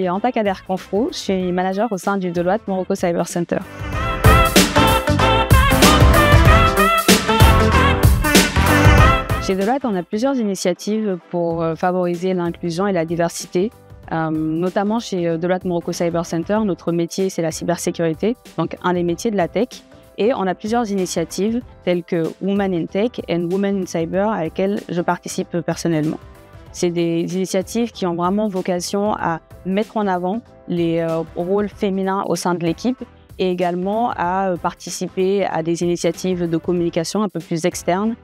suis Anta Kader Kanfrou, je suis manager au sein du Deloitte Morocco Cyber Center. Chez Deloitte, on a plusieurs initiatives pour favoriser l'inclusion et la diversité. Notamment chez Deloitte Morocco Cyber Center, notre métier, c'est la cybersécurité, donc un des métiers de la tech. Et on a plusieurs initiatives telles que Women in Tech et Women in Cyber à lesquelles je participe personnellement. C'est des initiatives qui ont vraiment vocation à mettre en avant les rôles féminins au sein de l'équipe et également à participer à des initiatives de communication un peu plus externes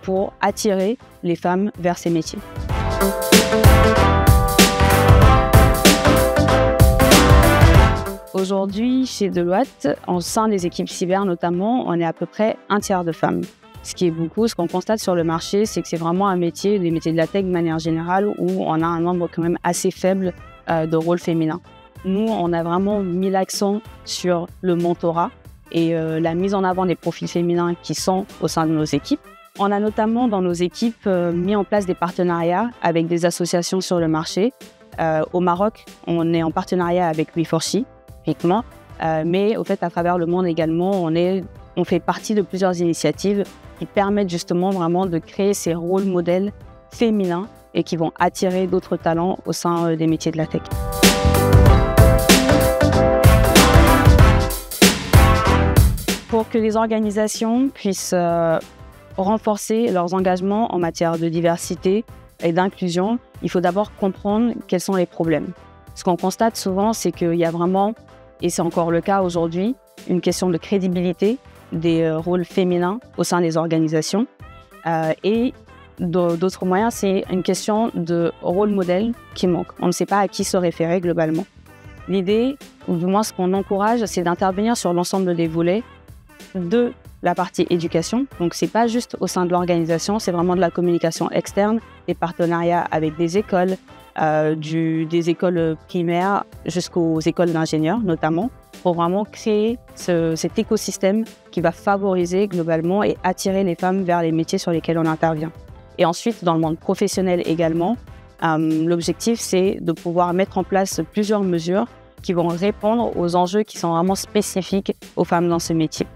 pour attirer les femmes vers ces métiers. Aujourd'hui, chez Deloitte, au sein des équipes cyber notamment, on est à peu près un tiers de femmes. Ce qui est beaucoup, ce qu'on constate sur le marché, c'est que c'est vraiment un métier, les métiers de la tech de manière générale, où on a un nombre quand même assez faible de rôles féminins. Nous, on a vraiment mis l'accent sur le mentorat et la mise en avant des profils féminins qui sont au sein de nos équipes. On a notamment dans nos équipes mis en place des partenariats avec des associations sur le marché. Au Maroc, on est en partenariat avec We4She, typiquement, mais au fait, à travers le monde également, on fait partie de plusieurs initiatives qui permettent justement vraiment de créer ces rôles modèles féminins et qui vont attirer d'autres talents au sein des métiers de la tech. Pour que les organisations puissent renforcer leurs engagements en matière de diversité et d'inclusion, il faut d'abord comprendre quels sont les problèmes. Ce qu'on constate souvent, c'est qu'il y a vraiment, et c'est encore le cas aujourd'hui, une question de crédibilité des rôles féminins au sein des organisations. Et d'autres moyens, c'est une question de rôle modèle qui manque. On ne sait pas à qui se référer globalement. L'idée, ou du moins ce qu'on encourage, c'est d'intervenir sur l'ensemble des volets de la partie éducation. Donc, ce n'est pas juste au sein de l'organisation, c'est vraiment de la communication externe, des partenariats avec des écoles, des écoles primaires jusqu'aux écoles d'ingénieurs notamment, pour vraiment créer cet écosystème qui va favoriser globalement et attirer les femmes vers les métiers sur lesquels on intervient. Et ensuite, dans le monde professionnel également, l'objectif, c'est de pouvoir mettre en place plusieurs mesures qui vont répondre aux enjeux qui sont vraiment spécifiques aux femmes dans ce métier.